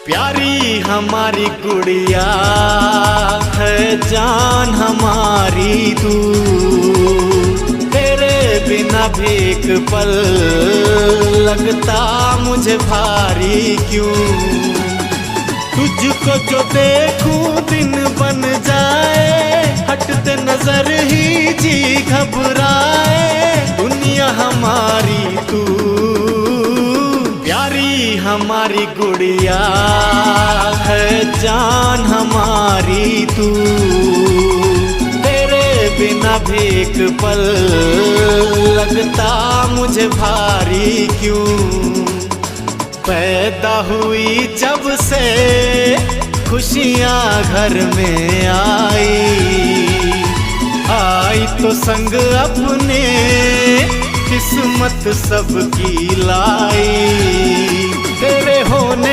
प्यारी हमारी गुड़िया है, जान हमारी तू, तेरे बिना भी एक पल लगता मुझे भारी क्यों। तुझको जो देखूं दिन बन जाए, हटते नजर ही जी घबराए, दुनिया हमारी तू, प्यारी हमारी गुड़िया है, जान हमारी तू, तेरे बिना भी एक पल लगता मुझे भारी क्यों। पैदा हुई जब से खुशियाँ घर में आई तो संग अपने किस्मत सबकी लाई, तेरे होने